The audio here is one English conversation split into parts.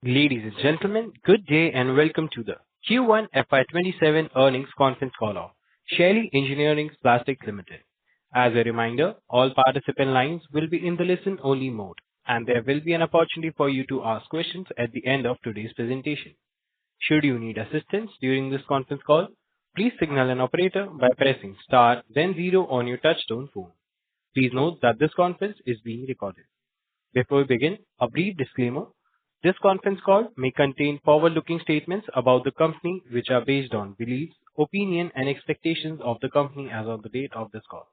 Ladies and gentlemen, good day and welcome to the Q1FY27 earnings conference call of Shaily Engineering Plastics Ltd. As a reminder, all participant lines will be in the listen-only mode, and there will be an opportunity for you to ask questions at the end of today's presentation. Should you need assistance during this conference call, please signal an operator by pressing star then zero on your touchtone phone. Please note that this conference is being recorded. Before we begin, a brief disclaimer. This conference call may contain forward-looking statements about the company which are based on beliefs, opinion, and expectations of the company as of the date of this call.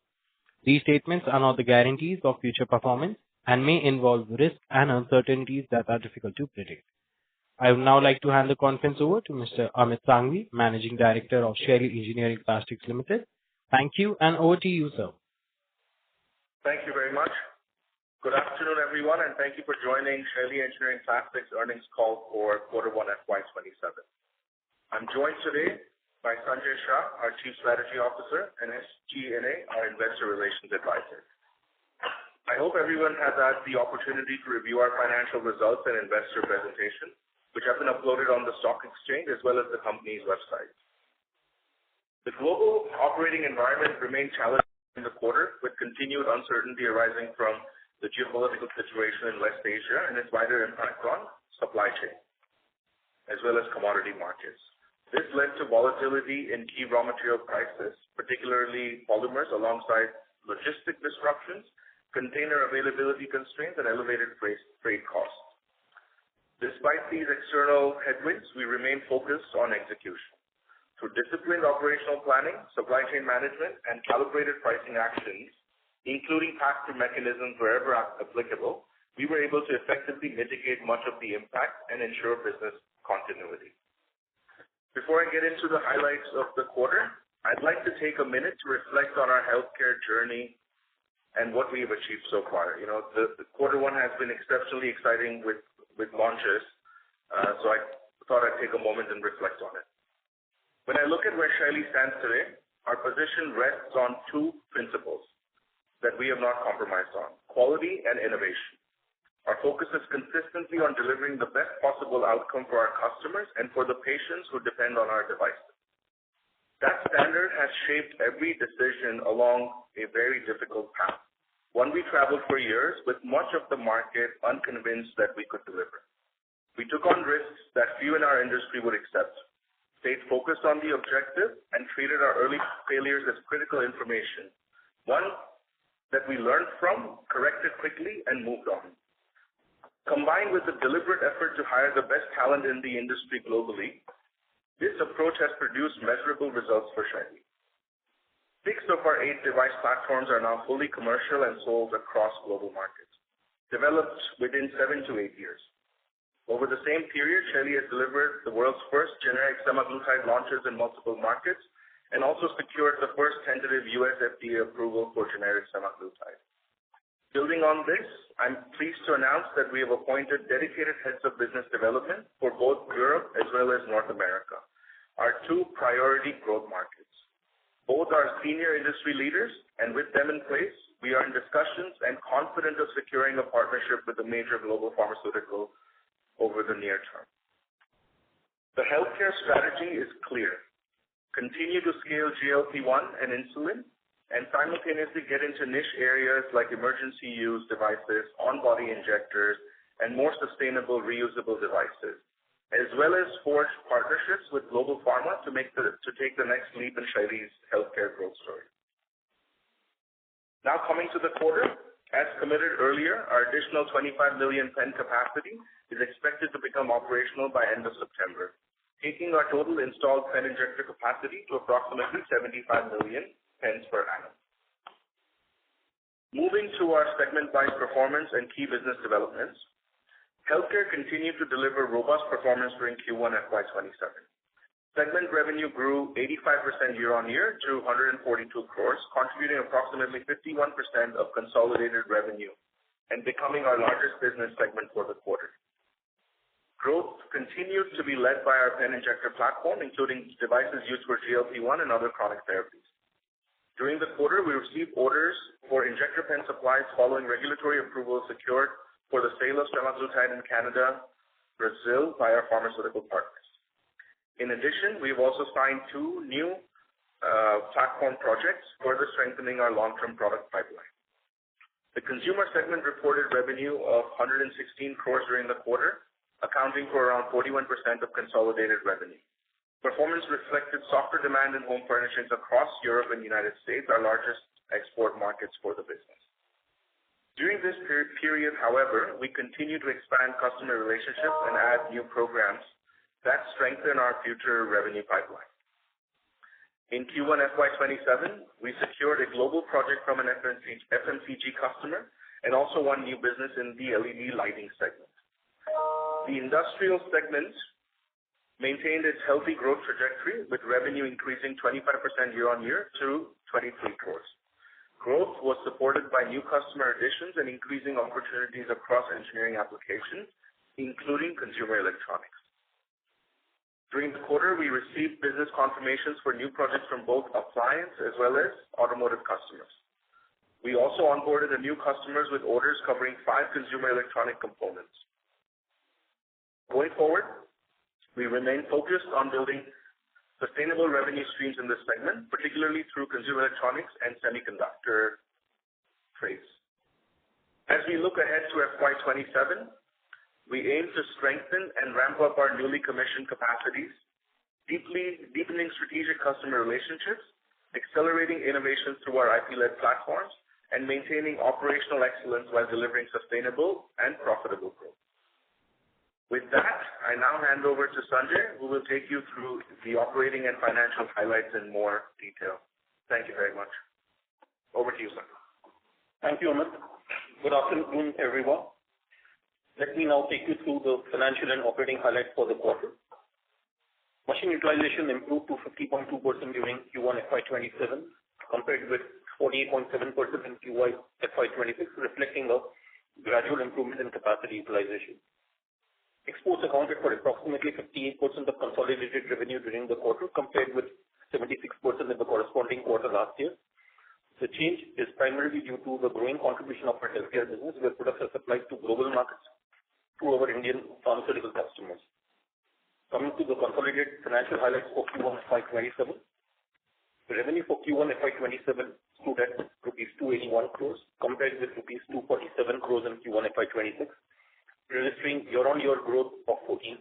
These statements are not the guarantees of future performance and may involve risks and uncertainties that are difficult to predict. I would now like to hand the conference over to Mr. Amit Sanghvi, Managing Director of Shaily Engineering Plastics Ltd. Thank you, and over to you, sir. Thank you very much. Good afternoon, everyone, and thank you for joining Shaily Engineering Plastics earnings call for Q1 FY27. I'm joined today by Sanjay Shah, our Chief Strategy Officer, and SGNA, our Investor Relations Advisor. I hope everyone has had the opportunity to review our financial results and investor presentation, which have been uploaded on the stock exchange as well as the company's website. The global operating environment remained challenging in the quarter, with continued uncertainty arising from the geopolitical situation in West Asia and its wider impact on supply chain, as well as commodity markets. This led to volatility in key raw material prices, particularly polymers, alongside logistic disruptions, container availability constraints, and elevated freight costs. Despite these external headwinds, we remain focused on execution. Through disciplined operational planning, supply chain management, and calibrated pricing actions, including pass-through mechanisms wherever applicable, we were able to effectively mitigate much of the impact and ensure business continuity. Before I get into the highlights of the quarter, I'd like to take a minute to reflect on our healthcare journey and what we have achieved so far. The Q1 has been exceptionally exciting with launches, so I thought I'd take a moment and reflect on it. When I look at where Shaily stands today, our position rests on two principles that we have not compromised on: quality and innovation. Our focus is consistently on delivering the best possible outcome for our customers and for the patients who depend on our devices. That standard has shaped every decision along a very difficult path, one we traveled for years with much of the market unconvinced that we could deliver. We took on risks that few in our industry would accept, stayed focused on the objective, and treated our early failures as critical information, one that we learned from, corrected quickly, and moved on. Combined with the deliberate effort to hire the best talent in the industry globally, this approach has produced measurable results for Shaily. 6 of our 8 device platforms are now fully commercial and sold across global markets, developed within 7 to 8 years. Over the same period, Shaily has delivered the world's first generic semaglutide launches in multiple markets, and also secured the first tentative US FDA approval for generic semaglutide. Building on this, I'm pleased to announce that we have appointed dedicated heads of business development for both Europe as well as North America, our 2 priority growth markets. Both are senior industry leaders, and with them in place, we are in discussions and confident of securing a partnership with a major global pharmaceutical over the near term. The healthcare strategy is clear. Continue to scale GLP-1 and insulin, and simultaneously get into niche areas like emergency use devices, on-body injectors, and more sustainable reusable devices, as well as forge partnerships with global pharma to take the next leap in Shaily's healthcare growth story. Now coming to the quarter, as committed earlier, our additional 25 million pen capacity is expected to become operational by end of September, taking our total installed pen injector capacity to approximately 75 million pens per annum. Moving to our segment-wise performance and key business developments, healthcare continued to deliver robust performance during Q1 FY27. Segment revenue grew 85% year-on-year to 142 crores, contributing approximately 51% of consolidated revenue and becoming our largest business segment for the quarter. Growth continued to be led by our pen injector platform, including devices used for GLP-1 and other chronic therapies. During the quarter, we received orders for injector pen supplies following regulatory approval secured for the sale of semaglutide in Canada, Brazil by our pharmaceutical partners. In addition, we've also signed 2 new platform projects, further strengthening our long-term product pipeline. The consumer segment reported revenue of 116 crores during the quarter, accounting for around 41% of consolidated revenue. Performance reflected softer demand in home furnishings across Europe and United States, our largest export markets for the business. During this period, however, we continue to expand customer relationships and add new programs that strengthen our future revenue pipeline. In Q1FY27, we secured a global project from an FMCG customer and also won new business in the LED lighting segment. The industrial segment maintained its healthy growth trajectory, with revenue increasing 25% year-on-year to 23 crores. Growth was supported by new customer additions and increasing opportunities across engineering applications, including consumer electronics. During the quarter, we received business confirmations for new projects from both appliance as well as automotive customers. We also onboarded new customers with orders covering 5 consumer electronic components. Going forward, we remain focused on building sustainable revenue streams in this segment, particularly through consumer electronics and semiconductor trades. As we look ahead to FY27, we aim to strengthen and ramp up our newly commissioned capacities, deepening strategic customer relationships, accelerating innovation through our IP-led platforms, and maintaining operational excellence while delivering sustainable and profitable growth. With that, I now hand over to Sanjay, who will take you through the operating and financial highlights in more detail. Thank you very much. Over to you, Sanjay. Thank you, Amit. Good afternoon, everyone. Let me now take you through the financial and operating highlights for the quarter. Machine utilization improved to 50.2% during Q1FY27, compared with 48.7% in Q1FY26, reflecting a gradual improvement in capacity utilization. Exports accounted for approximately 58% of consolidated revenue during the quarter, compared with 76% in the corresponding quarter last year. The change is primarily due to the growing contribution of our healthcare business, where products are supplied to global markets through our Indian pharmaceutical customers. Coming to the consolidated financial highlights for Q1FY27, the revenue for Q1FY27 stood at rupees 281 crores, compared with rupees 247 crores in Q1FY26, registering year-on-year growth of 14%.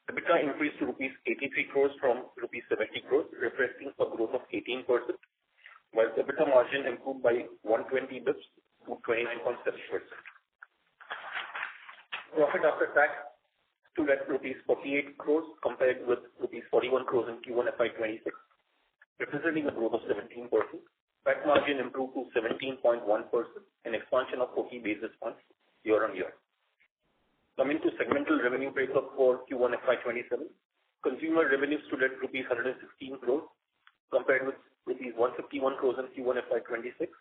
EBITDA increased to rupees 83 crores from rupees 70 crores, reflecting a growth of 18%, while the EBITDA margin improved by 120 bps to 29.7%. Profit after tax stood at rupees 48 crores, compared with rupees 41 crores in Q1FY26, representing a growth of 17%. PAT margin improved to 17.1%, an expansion of 40 basis points year-on-year. Coming to segmental revenue breakup for Q1FY27, consumer revenue stood at rupees 116 crores, compared with rupees 151 crores in Q1FY26,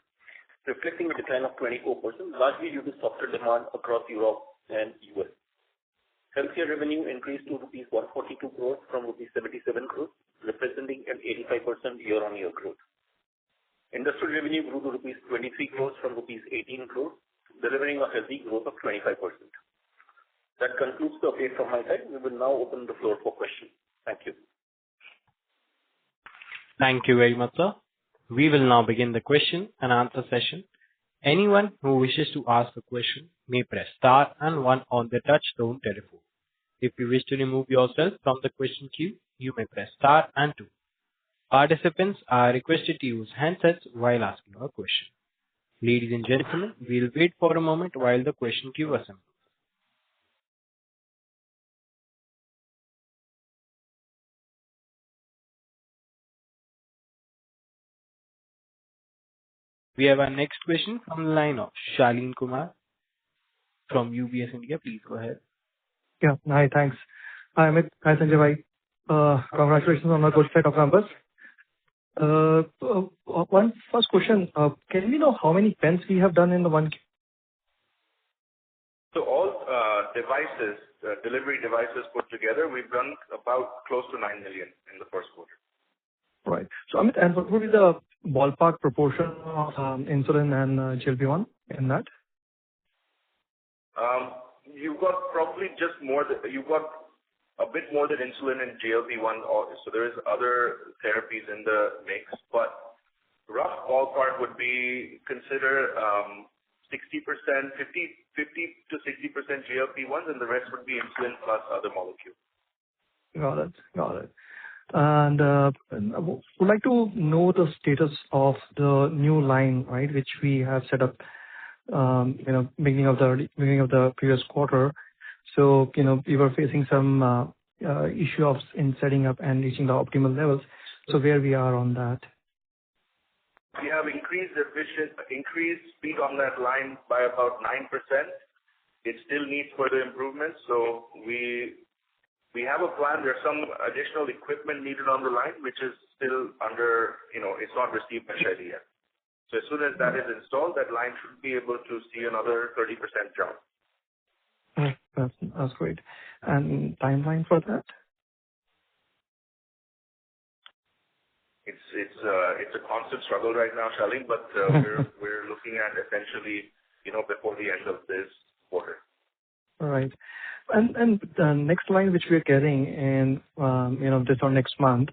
reflecting a decline of 24%, largely due to softer demand across Europe and US. Healthcare revenue increased to rupees 142 crores from rupees 77 crores, representing an 85% year-on-year growth. Industrial revenue grew to rupees 23 crores from rupees 18 crores, delivering a healthy growth of 25%. That concludes the update from my side. We will now open the floor for questions. Thank you. Thank you very much, sir. We will now begin the question and answer session. Anyone who wishes to ask a question may press star and 1 on the touch-tone telephone. If you wish to remove yourself from the question queue, you may press star and 2. Participants are requested to use handsets while asking a question. Ladies and gentlemen, we'll wait for a moment while the question queue assembles. We have our next question from the line of Shaily from UBS India. Please go ahead. Yeah. Hi, thanks. Hi, Amit. Hi, Sanjay. Congratulations on a good set of numbers. One first question. Can we know how many pens we have done in the 1Q? So all devices, delivery devices put together, we've done about close to 9 million in the first quarter. Right. So, Amit, and what would be the ballpark proportion of insulin and GLP-1 in that? you've got probably you've got a bit more than insulin and GLP-1, so there is other therapies in the mix, but rough ballpark would be consider 60%, 50 to 60% GLP-1s, and the rest would be insulin plus other molecules. Got it. And I would like to know the status of the new line, right, which we have set up, beginning of the previous quarter. So, we were facing some issue in setting up and reaching the optimal levels. So where we are on that? We have increased speed on that line by about 9%. It still needs further improvement. So we have a plan. There's some additional equipment needed on the line, which is still under, it's not received by Shaily yet. So as soon as that is installed, that line should be able to see another 30% jump. That's great. And timeline for that? It's a constant struggle right now, Shaily, but we're looking at essentially, before the end of this quarter. All right. And the next line which we're getting in, this or next month,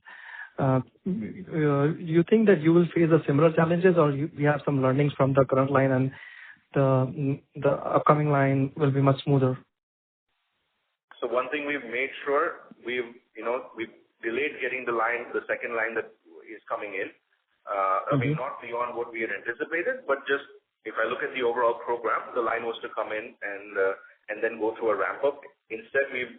you think that you will face the similar challenges, or we have some learnings from the current line and the upcoming line will be much smoother? So one thing we've made sure, we've delayed getting the second line that is coming in. I mean, not beyond what we had anticipated, but just if I look at the overall program, the line was to come in and then go through a ramp up. Instead, we've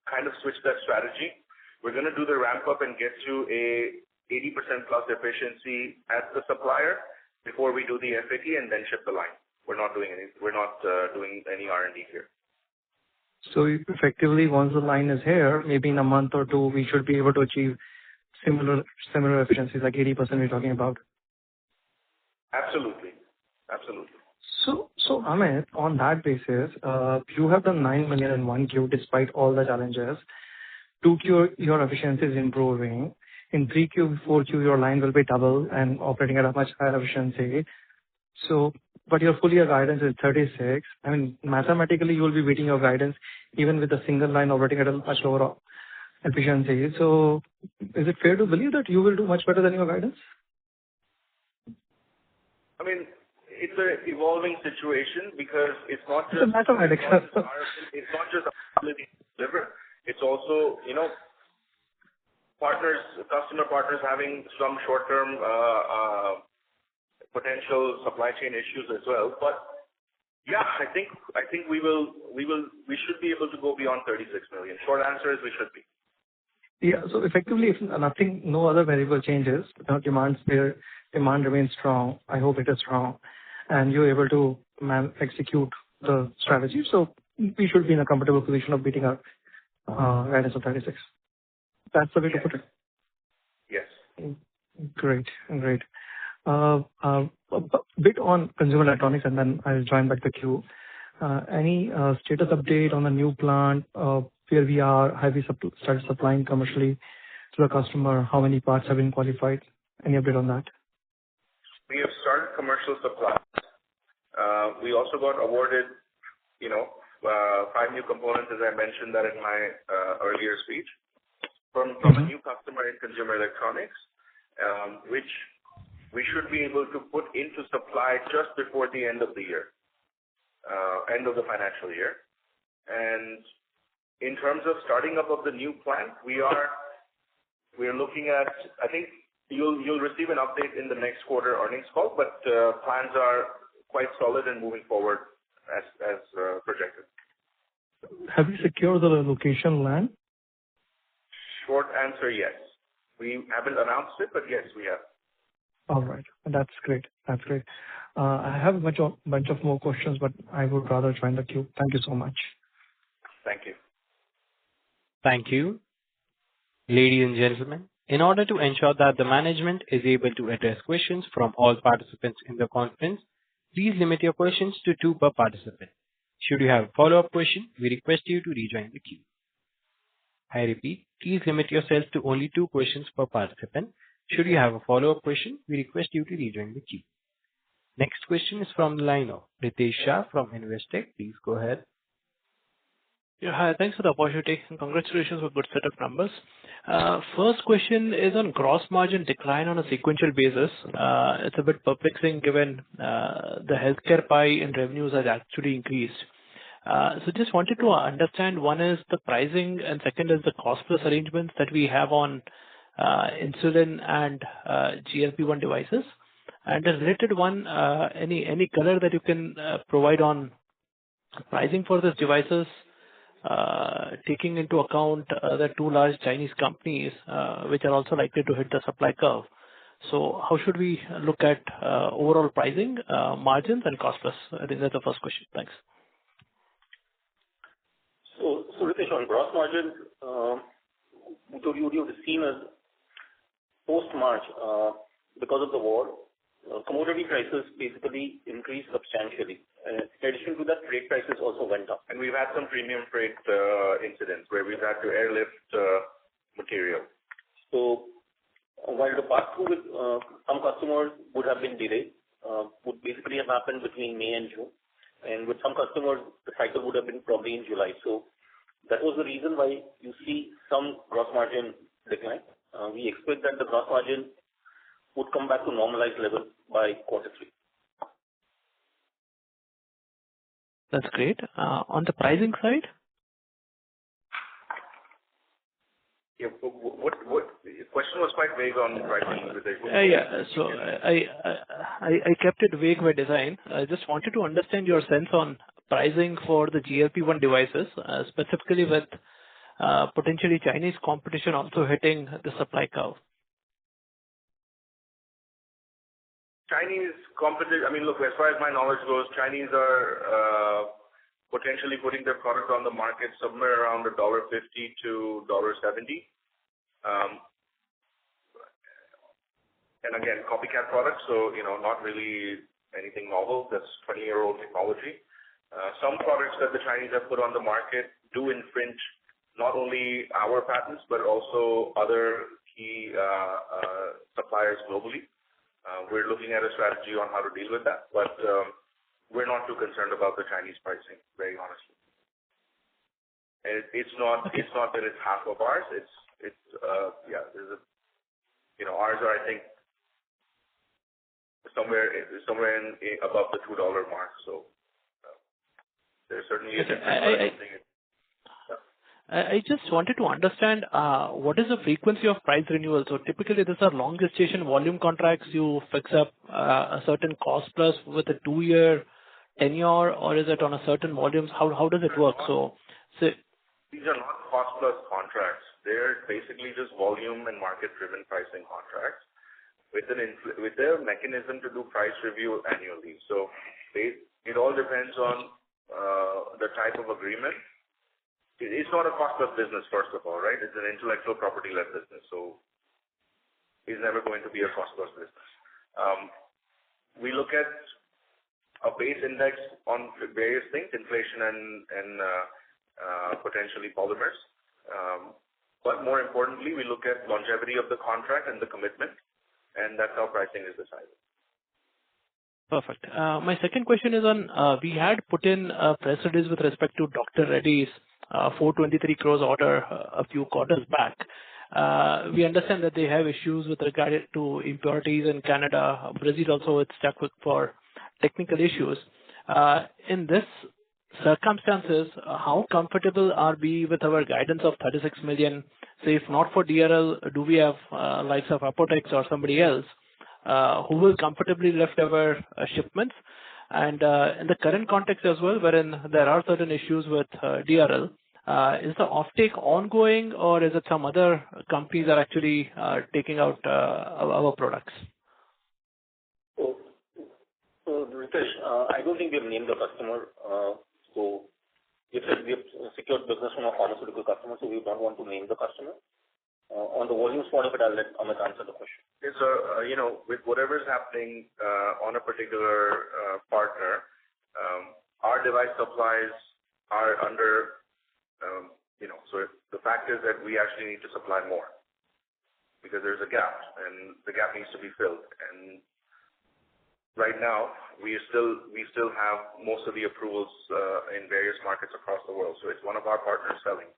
kind of switched that strategy. We're going to do the ramp up and get to a 80% plus efficiency at the supplier before we do the FAT and then ship the line. We're not doing any R&D here. So effectively, once the line is here, maybe in a month or two, we should be able to achieve similar efficiencies, like 80% we're talking about. Absolutely. So Amit, on that basis, you have done 9 million in 1Q despite all the challenges. 2Q, your efficiency is improving. In 3Q, 4Q, your line will be double and operating at a much higher efficiency. So, but your full year guidance is 36. I mean, mathematically, you will be beating your guidance even with a single line operating at a much lower efficiency. So, is it fair to believe that you will do much better than your guidance? I mean, it's an evolving situation because it's not just It's mathematics. It's not just ability to deliver. It's also, customer partners having some short-term potential supply chain issues as well. But yeah, I think we should be able to go beyond 36 million. Short answer is we should be. Yeah. So effectively, if no other variable changes, demand remains strong. I hope it is strong, and you're able to execute the strategy. So we should be in a comfortable position of beating our guidance of 36. That's the way to put it. Yes. Great. A bit on consumer electronics, and then I'll join back the queue. Any status update on the new plant? Where we are? Have we started supplying commercially to the customer? How many parts have been qualified? Any update on that? We have started commercial supply. We also got awarded, 5 new components, as I mentioned that in my earlier speech, from a new customer in consumer electronics, which we should be able to put into supply just before the end of the year, end of the financial year. And in terms of starting up of the new plant, we are looking at, I think you'll receive an update in the next quarter earnings call, but plans are quite solid and moving forward as projected. Have you secured the location land? Short answer, yes. We haven't announced it, but yes, we have. All right. That's great. I have a bunch of more questions, but I would rather join the queue. Thank you so much. Thank you. Thank you. Ladies and gentlemen, in order to ensure that the management is able to address questions from all participants in the conference, please limit your questions to 2 per participant. Should you have a follow-up question, we request you to rejoin the queue. I repeat, please limit yourself to only 2 questions per participant. Should you have a follow-up question, we request you to rejoin the queue. Next question is from the line of Ritesh Shah from Investec. Please go ahead. Yeah, hi. Thanks for the opportunity, and congratulations for good set of numbers. First question is on gross margin decline on a sequential basis. It's a bit perplexing given the healthcare pie in revenues has actually increased. So just wanted to understand, one is the pricing, and second is the cost plus arrangements that we have on insulin and GLP-1 devices. And the related one, any color that you can provide on pricing for these devices, taking into account the two large Chinese companies, which are also likely to hit the supply curve. So how should we look at overall pricing, margins and cost plus? I think that's the first question. Thanks. So Ritesh, on gross margins, so you would have seen as post-March, because of the war, commodity prices basically increased substantially. In addition to that, freight prices also went up. And we've had some premium freight incidents where we've had to airlift material. So while the pass-through with some customers would have been delayed, would basically have happened between May and June. And with some customers, the cycle would have been probably in July. So that was the reason why you see some gross margin decline. We expect that the gross margin would come back to normalized level by quarter 3. That's great. On the pricing side? Yeah, what the question was quite vague on pricing. Yeah. So I kept it vague by design. I just wanted to understand your sense on pricing for the GLP-1 devices, specifically with potentially Chinese competition also hitting the supply curve. Chinese competition, I mean, look, as far as my knowledge goes, Chinese are potentially putting their product on the market somewhere around $1.50 to $1.70. And again, copycat products, so, not really anything novel. That's 20-year-old technology. Some products that the Chinese have put on the market do infringe not only our patents, but also other key suppliers globally. We're looking at a strategy on how to deal with that, but we're not too concerned about the Chinese pricing, very honestly. And it's not that it's half of ours. There's ours are, I think, somewhere in above the $2 mark. So there's certainly a difference. I just wanted to understand what is the frequency of price renewal. So typically, these are long gestation volume contracts. You fix up a certain cost plus with a 2-year tenure, or is it on a certain volumes? How does it work? These are not cost plus contracts. They're basically just volume and market-driven pricing contracts with a mechanism to do price review annually. So it all depends on the type of agreement. It's not a cost plus business, first of all, right? It's an intellectual property-led business, so it's never going to be a cost plus business. We look at a base index on various things, inflation and potentially polymers. But more importantly, we look at longevity of the contract and the commitment, and that's how pricing is decided. Perfect. My second question is on, we had put in a press release with respect to Dr. Reddy's 423 crores order a few quarters back. We understand that they have issues with regard to impurities in Canada. Brazil also it's stuck with for technical issues. In this circumstances, how comfortable are we with our guidance of 36 million? Say, if not for DRL, do we have likes of Apotex or somebody else who will comfortably lift our shipments? And in the current context as well, wherein there are certain issues with DRL, is the offtake ongoing, or is it some other companies are actually taking out our products? So Ritesh, I don't think we have named the customer. So we have secured business from a pharmaceutical customer, so we don't want to name the customer. On the volumes part of it, I'll let Amit answer the question. It's with whatever is happening on a particular partner, our device supplies are under, so the fact is that we actually need to supply more because there's a gap, and the gap needs to be filled. And right now, we still have most of the approvals in various markets across the world. So it's one of our partners selling.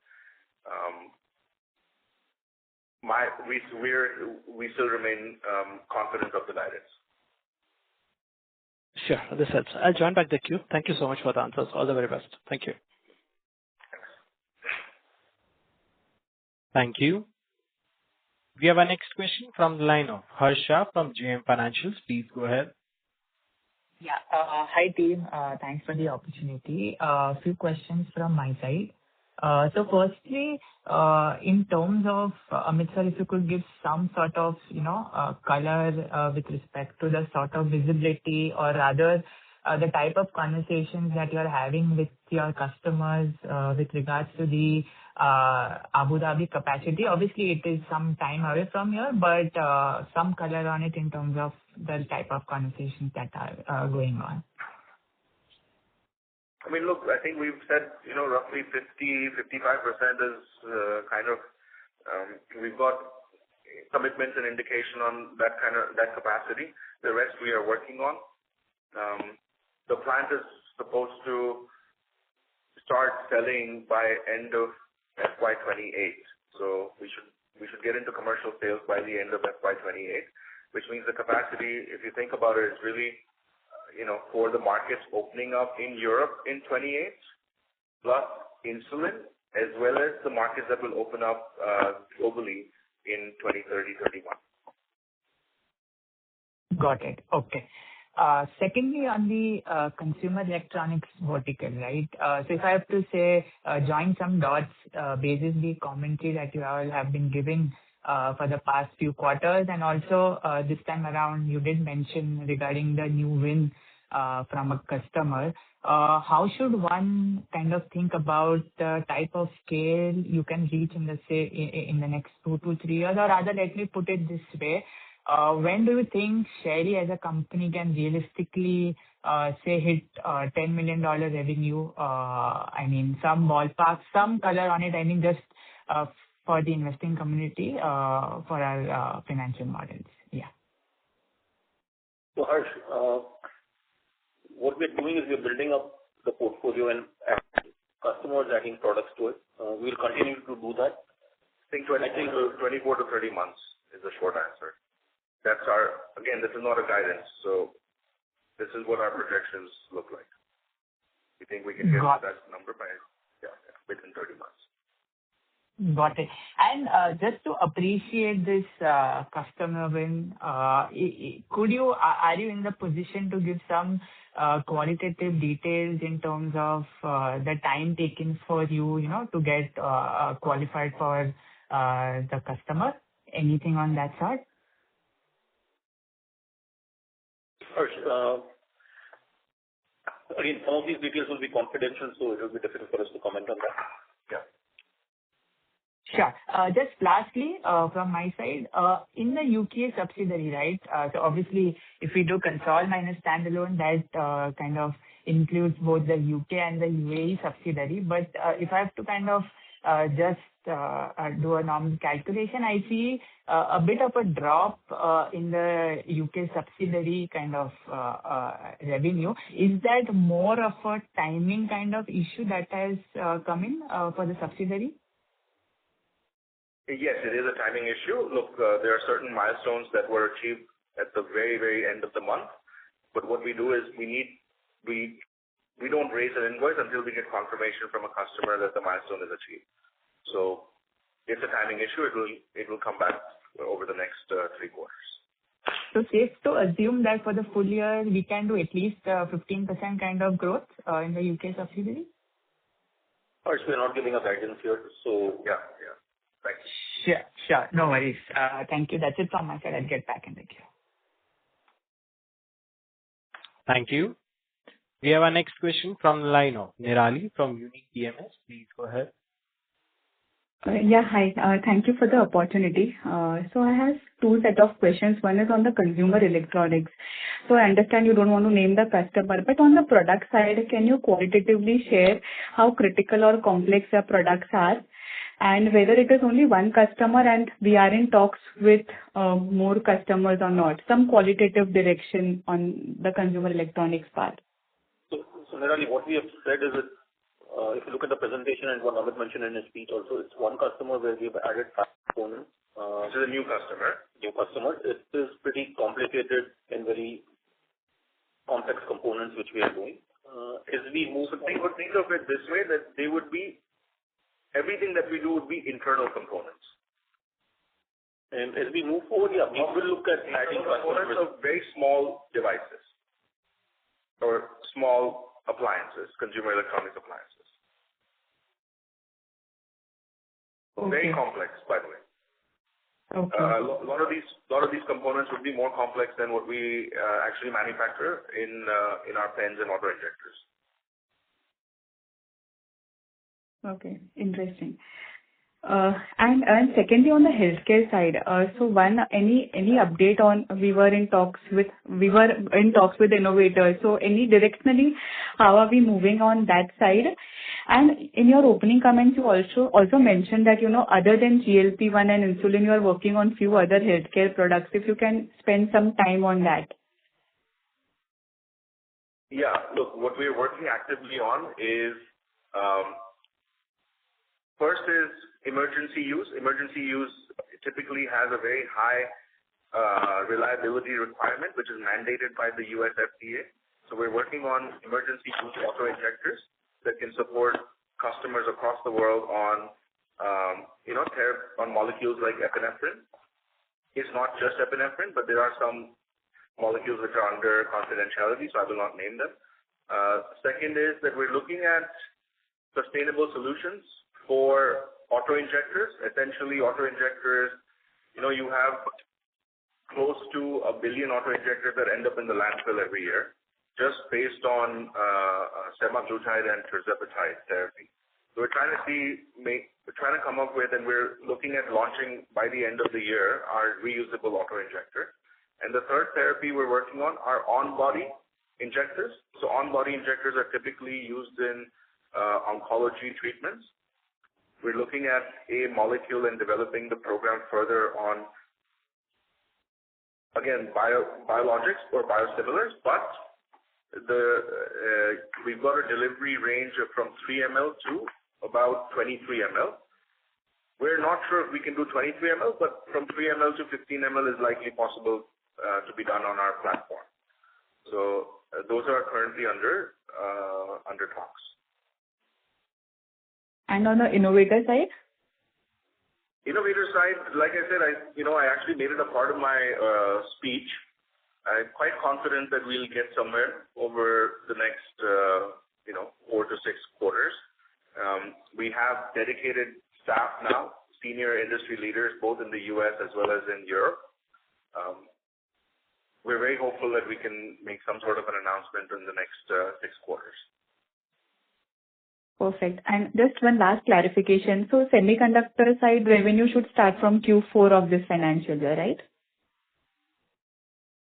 We still remain confident of the guidance. Sure, this helps. I'll join back the queue. Thank you so much for the answers. All the very best. Thank you. Thank you. We have our next question from the line of Harsha from JM Financials. Please go ahead. Yeah. Hi, team. Thanks for the opportunity. A few questions from my side. So firstly, in terms of, Amit sir, if you could give some sort of, color with respect to the sort of visibility or rather the type of conversations that you're having with your customers with regards to the Abu Dhabi capacity. Obviously, it is some time away from here, but some color on it in terms of the type of conversations that are going on. I mean, look, I think we've said, roughly 50-55% is we've got commitments and indication on that capacity. The rest we are working on. The plant is supposed to start selling by end of FY28. So we should get into commercial sales by the end of FY28, which means the capacity, if you think about it, is really for the markets opening up in Europe in 28, plus insulin, as well as the markets that will open up globally in 2030, 31. Got it. Okay. Secondly, on the consumer electronics vertical, right? So if I have to say, join some dots, basis the commentary that you all have been giving for the past few quarters, and also this time around, you did mention regarding the new win from a customer. How should one kind of think about the type of scale you can reach in the next 2 to 3 years? Or rather, let me put it this way. When do you think Shaily as a company can realistically, hit $10 million revenue? I mean, some ballpark, some color on it. I mean, just for the investing community, for our financial models. Yeah. So Harsh, what we're doing is we're building up the portfolio and customers adding products to it. We'll continue to do that. I think 24 to 30 months is the short answer. That's again, this is not a guidance, so this is what our projections look like. We think we can get to that number by within 30 months. Got it. And just to appreciate this customer win, are you in the position to give some qualitative details in terms of the time taken for you, to get qualified for the customer? Anything on that side? Harsh, again, some of these details will be confidential, so it will be difficult for us to comment on that. Yeah. Sure. Just lastly, from my side, in the UK subsidiary, right? So obviously, if we do Concall minus standalone, that kind of includes both the UK and the UAE subsidiary. But if I have to kind of just do a normal calculation, I see a bit of a drop in the UK subsidiary kind of revenue. Is that more of a timing kind of issue that has come in for the subsidiary? Yes, it is a timing issue. Look, there are certain milestones that were achieved at the very, very end of the month. But what we do is we don't raise an invoice until we get confirmation from a customer that the milestone is achieved. So it's a timing issue. It will come back over the next 3 quarters. So safe to assume that for the full year, we can do at least 15% kind of growth in the UK subsidiary? Harsh, we're not giving a guidance here, so yeah. Thanks. Sure. No worries. Thank you. That's it from my side. I'll get back in the queue. Thank you. We have our next question from the line of Nirali from Unique PMS. Please go ahead. Yeah, hi. Thank you for the opportunity. So I have 2 set of questions. One is on the consumer electronics. So I understand you don't want to name the customer, but on the product side, can you qualitatively share how critical or complex the products are? and whether it is only one customer and we are in talks with more customers or not. Some qualitative direction on the consumer electronics part. So Nirali, what we have said is that if you look at the presentation and what Amit mentioned in his speech also, it's one customer where we have added 5 components. This is a new customer. It is pretty complicated and very complex components which we are doing. As we move, think of it this way, that they would be, everything that we do would be internal components. And as we move forward, we will look at adding components of very small devices or small appliances, consumer electronics appliances. Okay. Very complex, by the way. Okay. A lot of these components would be more complex than what we actually manufacture in our pens and auto injectors. Okay, interesting. And secondly, on the healthcare side, so one, any update on we were in talks with innovators. So any directionally, how are we moving on that side? And in your opening comments, you also mentioned that, other than GLP-1 and insulin, you are working on few other healthcare products. If you can spend some time on that. Yeah, look, what we're working actively on is first is emergency use. Emergency use typically has a very high reliability requirement, which is mandated by the US FDA. So we're working on emergency use auto injectors that can support customers across the world on, on molecules like epinephrine. It's not just epinephrine, but there are some molecules which are under confidentiality, so I will not name them. Second is that we're looking at sustainable solutions for auto injectors. Essentially, auto injectors, you have close to 1 billion auto injectors that end up in the landfill every year, just based on semaglutide and tirzepatide therapy. So we're trying to come up with, and we're looking at launching by the end of the year, our reusable auto injector. And the third therapy we're working on are on-body injectors. So on-body injectors are typically used in oncology treatments. We're looking at a molecule and developing the program further on, again, biologics or biosimilars, but we've got a delivery range of from 3 ml to about 23 ml. We're not sure if we can do 23 ml, but from 3 ml to 15 ml is likely possible to be done on our platform. So those are currently under talks. And on the innovator side? Innovator side, like I said, I actually made it a part of my speech. I'm quite confident that we'll get somewhere over the next, 4 to 6 quarters. We have dedicated staff now, senior industry leaders, both in the US as well as in Europe. We're very hopeful that we can make some sort of an announcement in the next 6 quarters. Perfect. And just one last clarification. So semiconductor side revenue should start from Q4 of this financial year, right?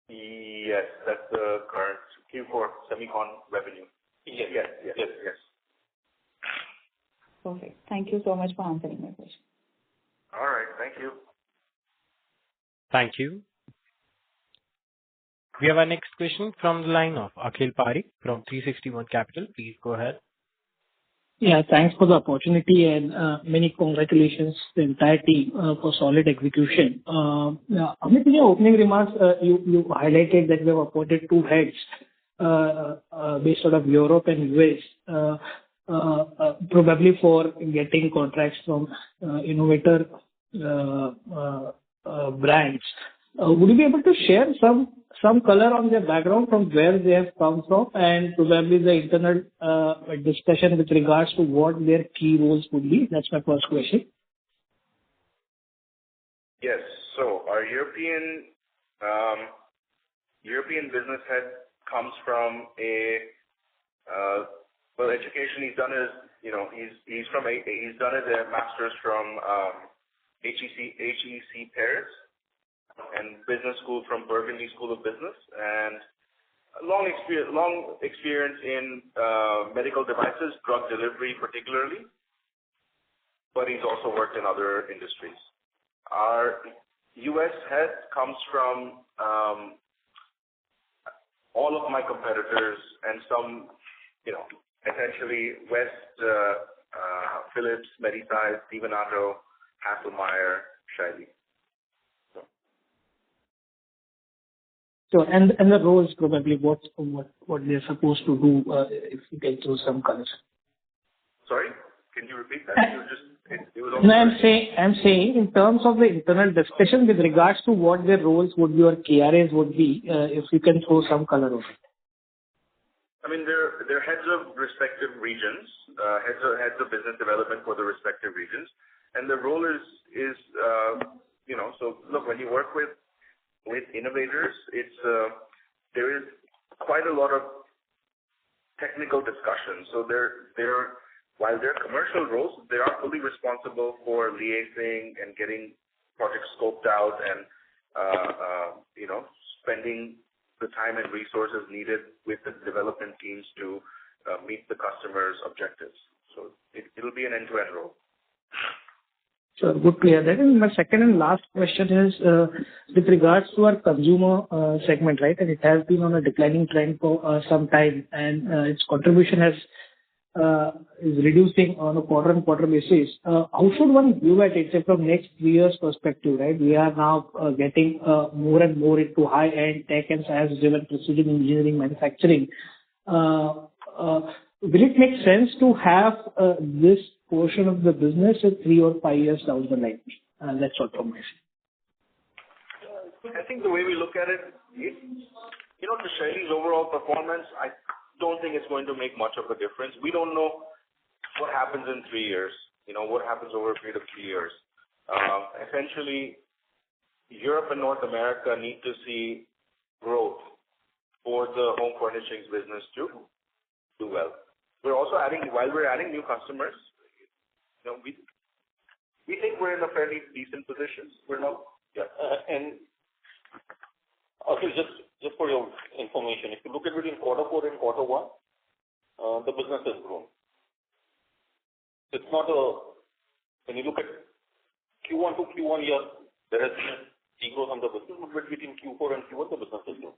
Yes, that's the current Q4 semicon revenue. Yes. Perfect. Thank you so much for answering my question. All right. Thank you. Thank you. We have our next question from the line of Akhil Parekh from 361 Capital. Please go ahead. Yeah, thanks for the opportunity and many congratulations to the entire team for solid execution. Amit, in your opening remarks, you highlighted that we have appointed 2 heads based out of Europe and US, probably for getting contracts from innovator brands. Would you be able to share some color on their background, from where they have come from, and probably the internal discussion with regards to what their key roles would be? That's my first question. Yes. So our European business head comes from education he's done is, he's done a master's from HEC Paris and business school from Burgundy School of Business, and long experience in medical devices, drug delivery particularly. but he's also worked in other industries. Our US head comes from all of my competitors and some, essentially West, Philips, Medisize, Stevanato, Hasselmeyer, Shaily. So, and the roles probably what they're supposed to do, if you can throw some color. Sorry, can you repeat that? No, I'm saying in terms of the internal discussion with regards to what their roles would be or KRAs would be, if you can throw some color on it. I mean, they're heads of respective regions, heads of business development for the respective regions, and the role is so look, when you work with innovators, there is quite a lot of technical discussion. So while they're commercial roles, they are fully responsible for liaising and getting projects scoped out and spending the time and resources needed with the development teams to meet the customer's objectives. So it'll be an end-to-end role. Sure, good to hear that. And my second and last question is with regards to our consumer segment, right? And it has been on a declining trend for some time, and its contribution is reducing on a quarter-on-quarter basis. How should one view at it, say, from next 3 years perspective, right? We are now getting more and more into high-end tech and science-driven precision engineering manufacturing. Will it make sense to have this portion of the business in 3 or 5 years down the line? That's all from my side. I think the way we look at it, to Shaily's overall performance, I don't think it's going to make much of a difference. We don't know what happens in 3 years, what happens over a period of 3 years. Essentially, Europe and North America need to see growth for the home furnishings business to do well. While we're adding new customers, we think we're in a fairly decent position. We're not, and also just for your information, if you look at it in quarter 4 and quarter 1, the business has grown. It's not when you look at Q1 to Q1 year, there has been a degrowth on the business, but between Q4 and Q1, the business has grown.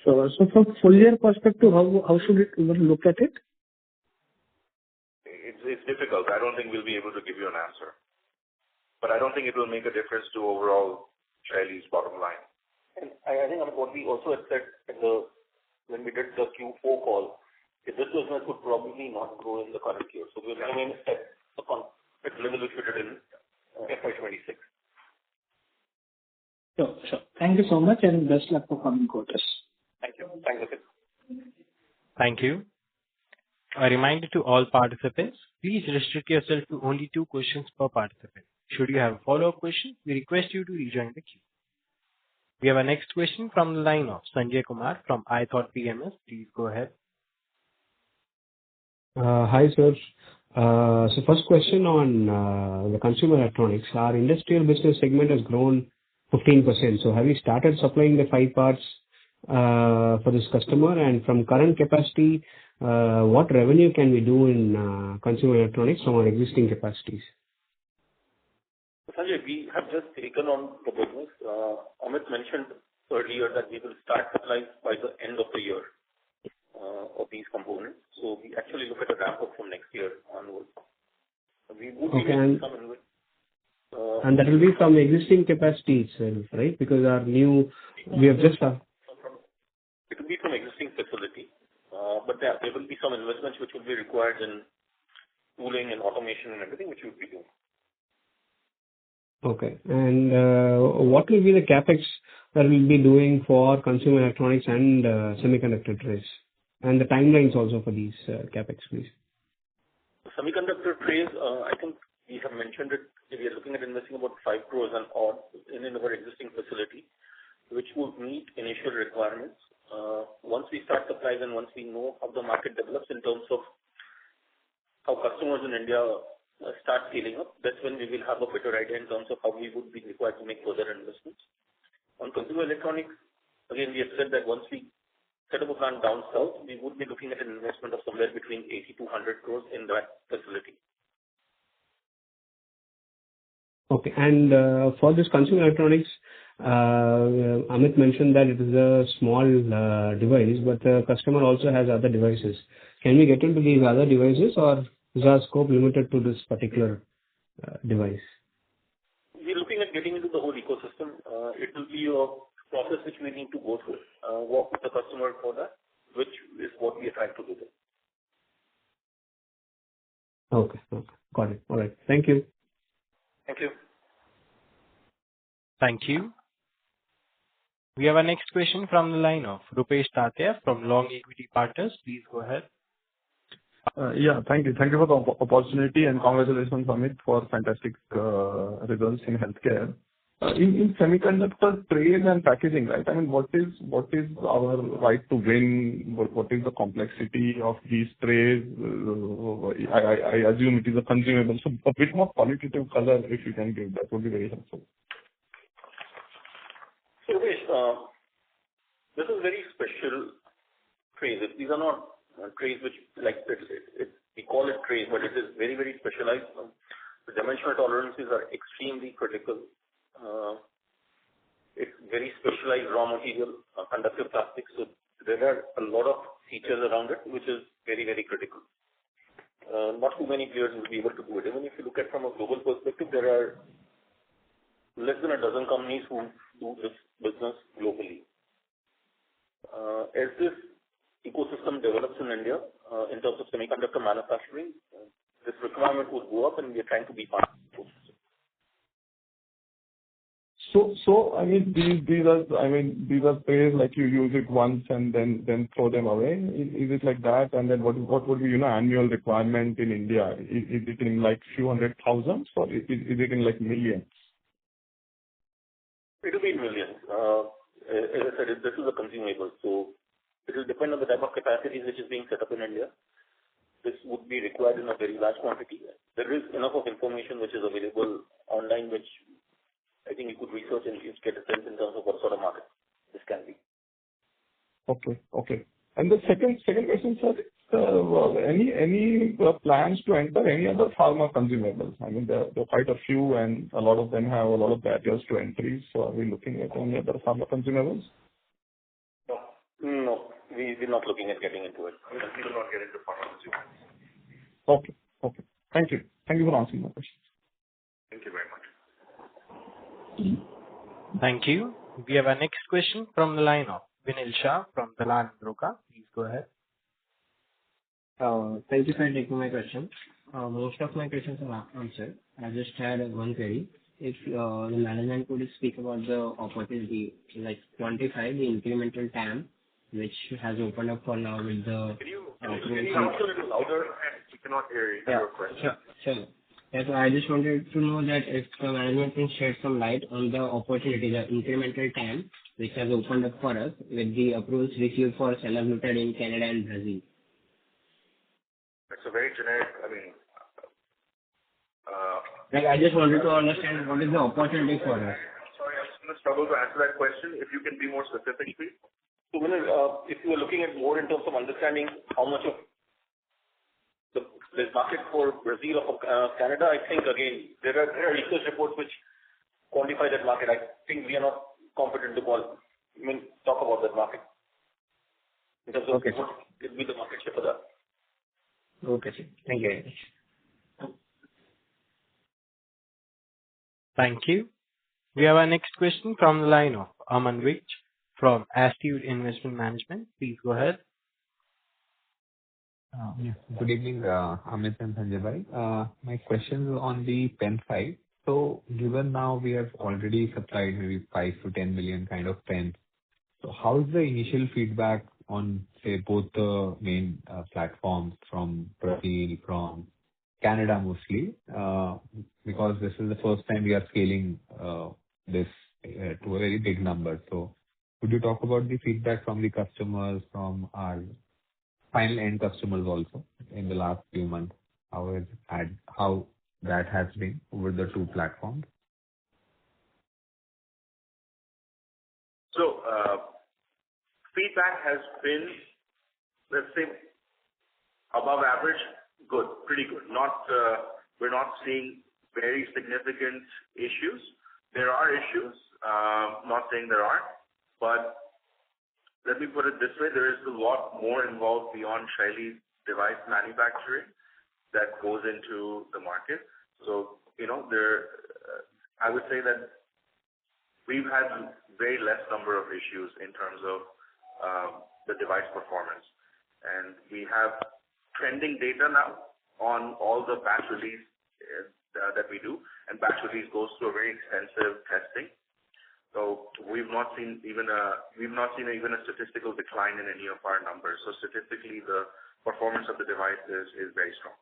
So from full year perspective, how should it even look at it? It's difficult. I don't think we'll be able to give you an answer. But I don't think it will make a difference to overall Shaily's bottom line. And I think what we also had said when we did the Q4 call, this business would probably not grow in the current year. So we'll remain at the level which we did in FY26. Sure. Thank you so much and best luck for coming quarters. Thank you. Thank you. Thank you. A reminder to all participants, please restrict yourself to only 2 questions per participant. Should you have a follow-up question, we request you to rejoin the queue. We have our next question from the line of Sanjay Kumar from iThought PMS. Please go ahead. Hi, sir. So first question on the consumer electronics. Our industrial business segment has grown 15%. So have you started supplying the 5 parts for this customer? And from current capacity, what revenue can we do in consumer electronics from our existing capacities? Sanjay, we have just taken on the business. Amit mentioned earlier that we will start supplies by the end of the year of these components. So we actually look at a ramp up from next year onwards. We would be making some investment. And that will be from existing capacity itself, right? Because we have just... It will be from existing facility. But there will be some investments which will be required in tooling and automation and everything, which we will be doing. Okay. And what will be the capex that we'll be doing for consumer electronics and semiconductor trays? And the timelines also for these capex, please. The semiconductor trays, I think we have mentioned it. We are looking at investing about 5 crores and odd in our existing facility, which would meet initial requirements. Once we start supplies and once we know how the market develops in terms of how customers in India start scaling up, that's when we will have a better idea in terms of how we would be required to make further investments. On consumer electronics, again, we have said that once we set up a plant down south, we would be looking at an investment of somewhere between 80 to 100 crores in that facility. Okay. And for this consumer electronics, Amit mentioned that it is a small device, but the customer also has other devices. Can we get into these other devices, or is our scope limited to this particular device? We're looking at getting into the whole ecosystem. It will be a process which we need to go through, work with the customer for that, which is what we are trying to do there. Okay. Okay. Got it. All right. Thank you. Thank you. Thank you. We have our next question from the line of Rupesh Tatia from Long Equity Partners. Please go ahead. Yeah, thank you. Thank you for the opportunity, and congratulations, Amit, for fantastic results in healthcare. In semiconductor trade and packaging, right? I mean, what is our right to win? What is the complexity of these trades? I assume it is a consumable. So a bit more qualitative color, if you can give, that would be very helpful. So, Rupesh, this is very special trays. These are not trays which, like, we call it trays, but it is very, very specialized. The dimensional tolerances are extremely critical. It's very specialized raw material, conductive plastic. So there are a lot of features around it, which is very, very critical. Not too many players will be able to do it. Even if you look at from a global perspective, there are less than a dozen companies who do this business globally. As this ecosystem develops in India, in terms of semiconductor manufacturing, this requirement would go up, and we are trying to be part of the ecosystem. So I mean, these are trays like you use it once and then throw them away. Is it like that? And then what would be, annual requirement in India? Is it in like few hundred thousands, or is it in like millions? It will be in millions. As I said, this is a consumable, so it will depend on the type of capacities which is being set up in India. This would be required in a very large quantity. There is enough of information which is available online, which I think you could research and just get a sense in terms of what sort of market this can be. Okay. And the second question, sir, any plans to enter any other pharma consumables? I mean, there are quite a few, and a lot of them have a lot of barriers to entry. So are we looking at any other pharma consumables? No, we're not looking at getting into it. We will not get into pharma consumables. Okay. Thank you. Thank you for answering my questions. Thank you very much. Thank you. We have our next question from the line of Vinil Shah from Dalal & Broacha. Please go ahead. Thank you for taking my question. Most of my questions are answered. I just had one query. If the management could speak about the opportunity, like quantify the incremental TAM, which has opened up for now with the... Can you talk a little louder? We cannot hear you. Yeah, sure. Yes, I just wanted to know that if the management can shed some light on the opportunity, the incremental TAM, which has opened up for us with the approvals received for semaglutide in Canada and Brazil. It's a very generic, I just wanted to understand what is the opportunity for us. Sorry, I'm going to struggle to answer that question. If you can be more specific, please. So, if you are looking at more in terms of understanding how much of the market for Brazil or Canada, I think, again, there are research reports which quantify that market. I think we are not competent to talk about that market. In terms of what will be the market share for that. Okay, sir. Thank you very much. Thank you. We have our next question from the line of Aman Vij from Astute Investment Management. Please go ahead. Good evening, Amit and Sanjay bhai. My question is on the pen side. So given now we have already supplied maybe 5 to 10 million kind of pens, so how is the initial feedback on, say, both the main platforms from Brazil, from Canada mostly, because this is the first time we are scaling this to a very big number. So could you talk about the feedback from the customers, from our final end customers also in the last few months, how that has been over the two platforms? So, Feedback has been, let's say, above average, good, pretty good. We're not seeing very significant issues. There are issues, not saying there aren't, but let me put it this way, there is a lot more involved beyond Shaily's device manufacturing that goes into the market. So, I would say that we've had very less number of issues in terms of the device performance. And we have trending data now on all the batch release that we do, and batch release goes through a very extensive testing. So we've not seen even a statistical decline in any of our numbers. So statistically, the performance of the device is very strong.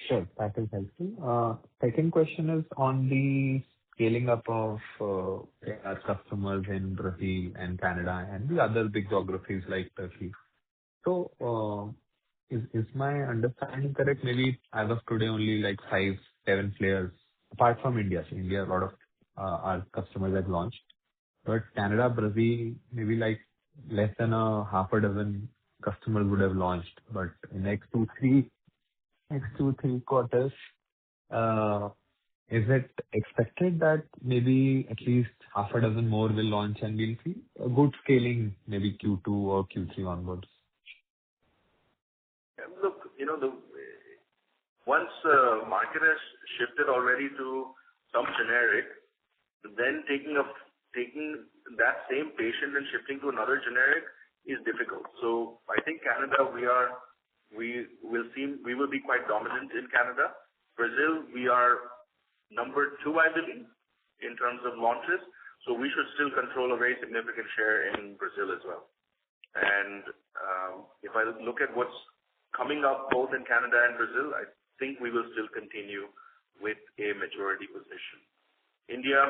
Sure, that is helpful. Second question is on the scaling up of our customers in Brazil and Canada and the other big geographies like Turkey. So, is my understanding correct? Maybe as of today, only like 5-7 players, apart from India. So India, a lot of our customers have launched. But Canada, Brazil, maybe like less than a half a dozen customers would have launched. But in next two, three quarters, is it expected that maybe at least half a dozen more will launch and we'll see a good scaling, maybe Q2 or Q3 onwards? Look, once the market has shifted already to some generic, then taking that same patient and shifting to another generic is difficult. So I think Canada, we will be quite dominant in Canada. Brazil, we are number 2, I believe, in terms of launches. So we should still control a very significant share in Brazil as well. And if I look at what's coming up both in Canada and Brazil, I think we will still continue with a majority position. India,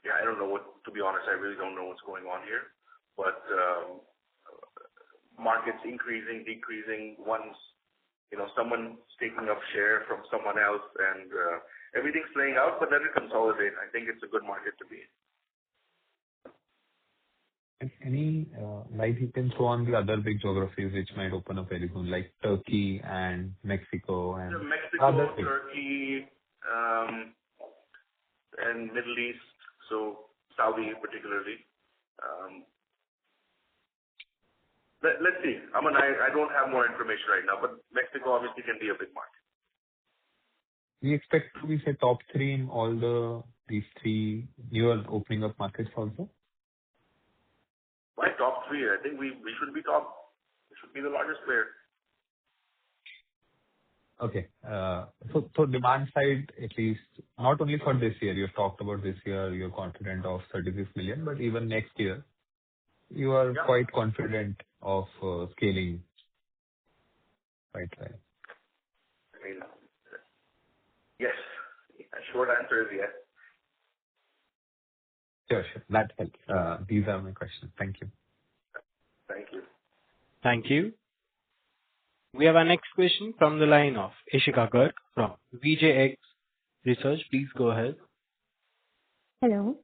I don't know to be honest, I really don't know what's going on here. But markets increasing, decreasing, once, someone's taking up share from someone else and everything's playing out, but then it consolidates. I think it's a good market to be in. Any light you can throw on the other big geographies which might open up very soon, like Turkey and Mexico and Mexico, Turkey, and Middle East, so Saudi particularly. Let's see. I don't have more information right now, but Mexico obviously can be a big market. We expect to be, say, top 3 in all these 3 newer opening up markets also? Why top 3? I think we should be top. We should be the largest player. Okay. So demand side, at least, not only for this year, you've talked about this year, you're confident of 36 million, but even next year, you are quite confident of scaling. Right. Yes. A short answer is yes. Sure. That helps. These are my questions. Thank you. Thank you. Thank you. We have our next question from the line of Ishika Garg from VJX Research. Please go ahead. Hello.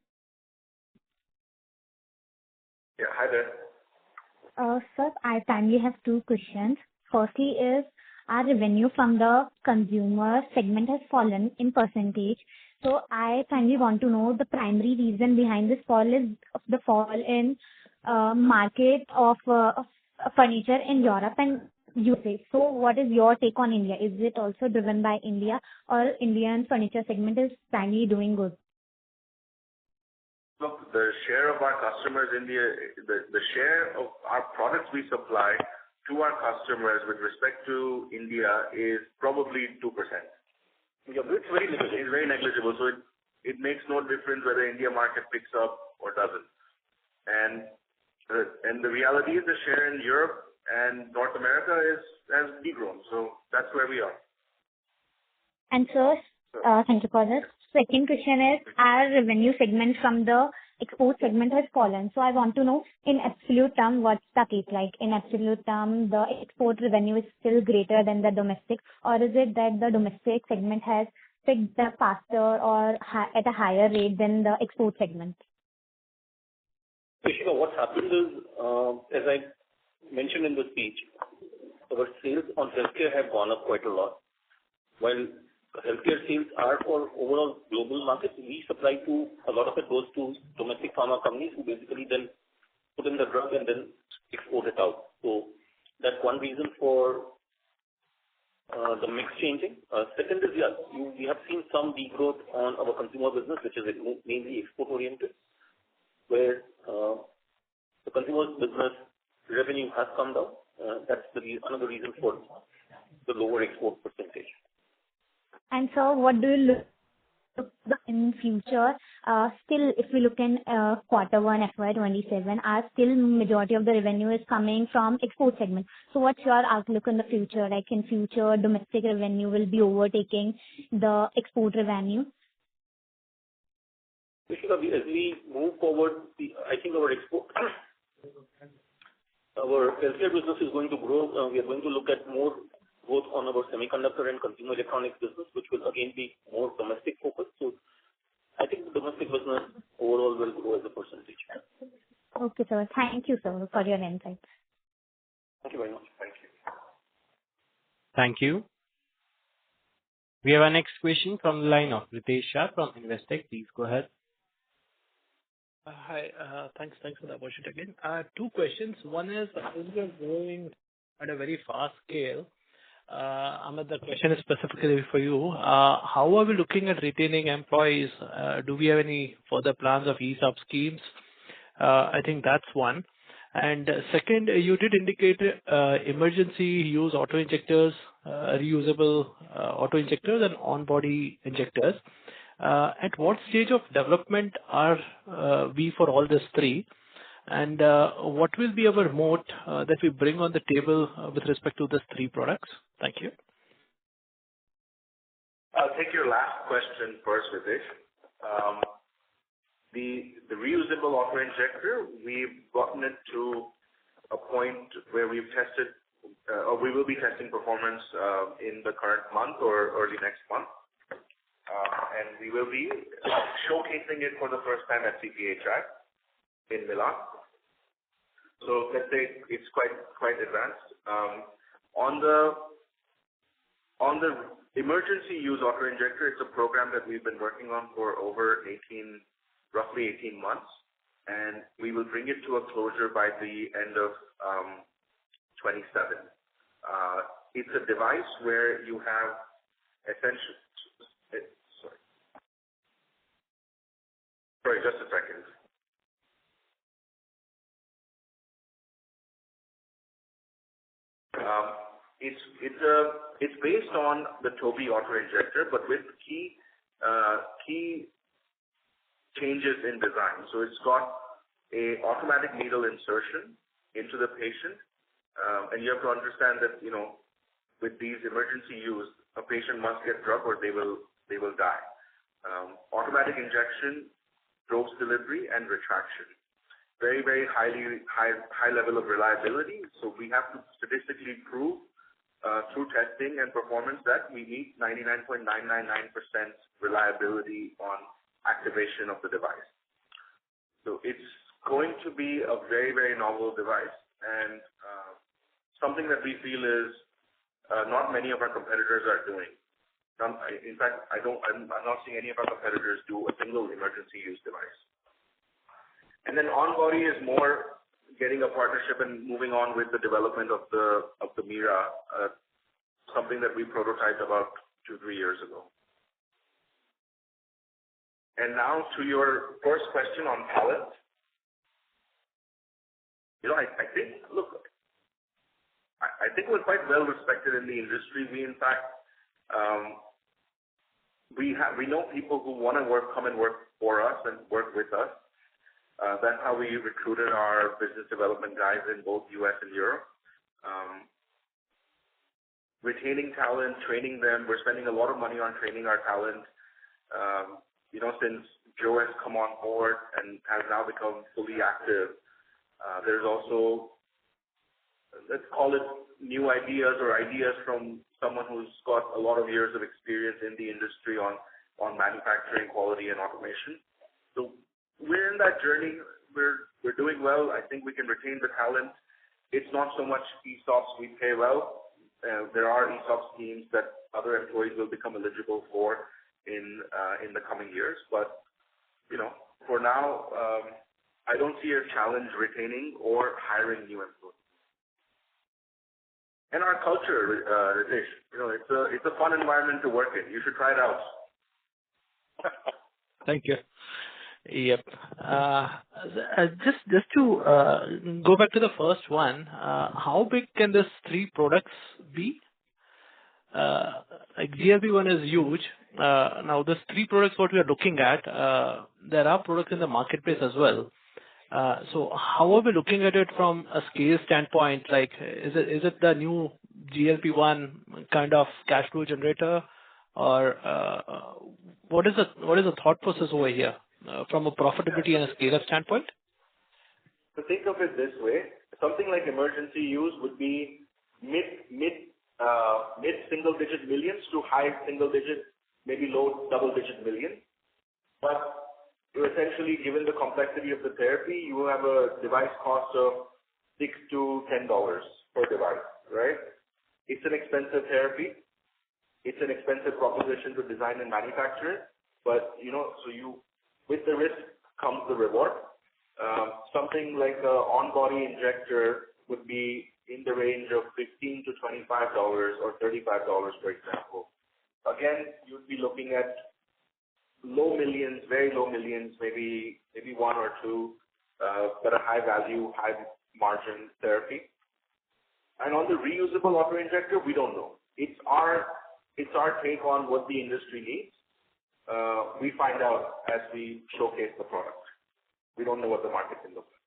Yeah, hi there. Sir, I primarily have 2 questions. Firstly is, our revenue from the consumer segment has fallen in percentage. So I primarily want to know the primary reason behind this fall is the fall in market of furniture in Europe and USA. So what is your take on India? Is it also driven by India, or Indian furniture segment is primarily doing good? Look, the share of our customers in the share of our products we supply to our customers with respect to India is probably 2%. Yeah, it's very negligible. It's very negligible. So it makes no difference whether India market picks up or doesn't. And the reality is the share in Europe and North America has degrown. So that's where we are. And sir, thank you for this. Second question is, our revenue segment from the export segment has fallen. So I want to know, in absolute term, what's the case like? In absolute term, the export revenue is still greater than the domestic, or is it that the domestic segment has picked up faster or at a higher rate than the export segment? Krishna, what's happened is, as I mentioned in the speech, our sales on healthcare have gone up quite a lot. While healthcare sales are for overall global markets, we supply to a lot of it goes to domestic pharma companies who basically then put in the drug and then export it out. So that's one reason for the mix changing. Second is, we have seen some degrowth on our consumer business, which is mainly export oriented, where the consumer business revenue has come down. That's another reason for the lower export percentage. And so what do you look in future? Still, if we look in Q1 FY27, still majority of the revenue is coming from export segment. So what's your outlook in the future? Like in future, domestic revenue will be overtaking the export revenue? As we move forward, I think our healthcare business is going to grow. We are going to look at more growth on our semiconductor and consumer electronics business, which will again be more domestic focused. So I think the domestic business overall will grow as a percentage. Okay, sir. Thank you, sir, for your insights. Thank you very much. Thank you. Thank you. We have our next question from the line of Ritesh Shah from Investec. Please go ahead. Hi. Thanks for the opportunity again. Two questions. One is, as we are growing at a very fast scale, Amit, the question is specifically for you. How are we looking at retaining employees? Do we have any further plans of ESOP schemes? I think that's one. And second, you did indicate emergency use auto injectors, reusable auto injectors, and on-body injectors. At what stage of development are we for all these three? And what will be our moat that we bring on the table with respect to these three products? Thank you. I'll take your last question first, Ritesh. The reusable auto-injector, we've gotten it to a point where we've tested, or we will be testing performance in the current month or early next month. And we will be showcasing it for the first time at CPHI in Milan. So let's say it's quite advanced. On the emergency use auto-injector, it's a program that we've been working on for over roughly 18 months, and we will bring it to a closure by the end of 27. It's a device where you have essentially... Sorry, just a second. It's based on the Tobii auto-injector, but with key changes in design. So it's got a automatic needle insertion into the patient, and you have to understand that with these emergency use, a patient must get drug or they will die. Automatic injection, dose delivery, and retraction. Very, very high level of reliability. So we have to statistically prove through testing and performance that we meet 99.999% reliability on activation of the device. So it's going to be a very, very novel device, and something that we feel is not many of our competitors are doing. In fact, I'm not seeing any of our competitors do a single emergency use device. And then on-body is more getting a partnership and moving on with the development of the Mira, something that we prototyped about 2-3 years ago. And now to your first question on talent. I think we're quite well respected in the industry. We in fact we know people who want to come and work for us and work with us. That's how we recruited our business development guys in both US and Europe. Retaining talent, training them. We're spending a lot of money on training our talent. Since Joe has come on board and has now become fully active, there's also let's call it new ideas or ideas from someone who's got a lot of years of experience in the industry on manufacturing, quality, and automation. So we're in that journey. We're doing well. I think we can retain the talent. It's not so much ESOPs we pay well. There are ESOP schemes that other employees will become eligible for in the coming years. But for now, I don't see a challenge retaining or hiring new employees. And our culture, Ritesh, it's a fun environment to work in. You should try it out. Thank you. Yep. Just to go back to the first one, how big can this 3 products be? Like GLP-1 is huge. Now, this 3 products what we are looking at, there are products in the marketplace as well. So how are we looking at it from a scale standpoint? Like, is it the new GLP-1 kind of cash flow generator, or what is the thought process over here from a profitability and a scale-up standpoint? So think of it this way: something like emergency use would be mid single digit millions to high single digit, maybe low double digit million. But you essentially, given the complexity of the therapy, you have a device cost of $6 to $10 per device, right? It's an expensive therapy. It's an expensive proposition to design and manufacture. But with the risk comes the reward. Something like an on-body injector would be in the range of $15 to $25 or $35, for example. Again, you'd be looking at low millions, very low millions, maybe 1 or 2, but a high value, high margin therapy. And on the reusable auto-injector, we don't know. It's our take on what the industry needs. We find out as we showcase the product. We don't know what the market can look like.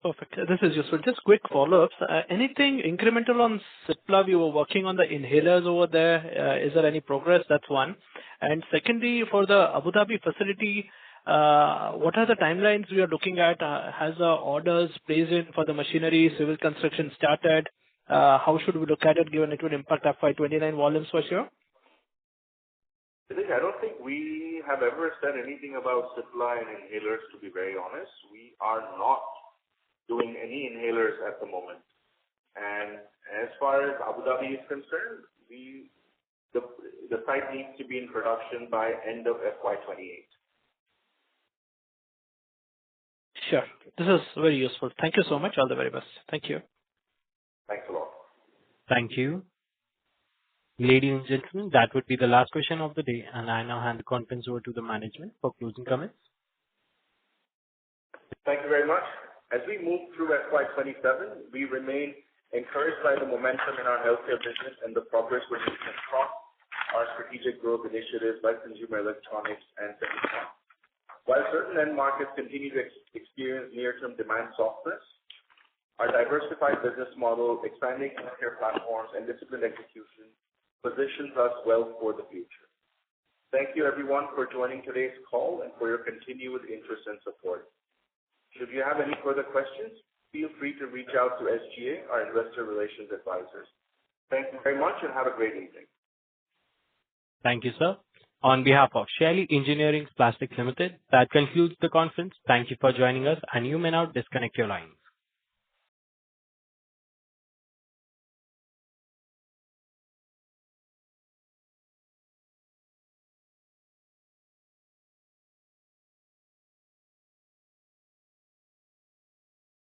Perfect. This is useful. Just quick follow-ups. Anything incremental on Cipla? We were working on the inhalers over there. Is there any progress? That's one. And secondly, for the Abu Dhabi facility, what are the timelines we are looking at? Has the orders placed in for the machinery, civil construction started? How should we look at it, given it will impact FY29 volumes for sure? I don't think we have ever said anything about Cipla and inhalers, to be very honest. We are not doing any inhalers at the moment. And as far as Abu Dhabi is concerned, the site needs to be in production by end of FY28. Sure. This is very useful. Thank you so much. All the very best. Thank you. Thanks a lot. Thank you. Ladies and gentlemen, that would be the last question of the day, and I now hand the conference over to the management for closing comments. Thank you very much. As we move through FY27, we remain encouraged by the momentum in our healthcare business and the progress we're making across our strategic growth initiatives like consumer electronics and semiconductors. While certain end markets continue to experience near-term demand softness, our diversified business model, expanding healthcare platforms, and disciplined execution positions us well for the future. Thank you, everyone, for joining today's call and for your continued interest and support. Should you have any further questions, feel free to reach out to SGA, our investor relations advisors. Thank you very much and have a great evening. Thank you, sir. On behalf of Shaily Engineering Plastics Ltd, that concludes the conference. Thank you for joining us, and you may now disconnect your line.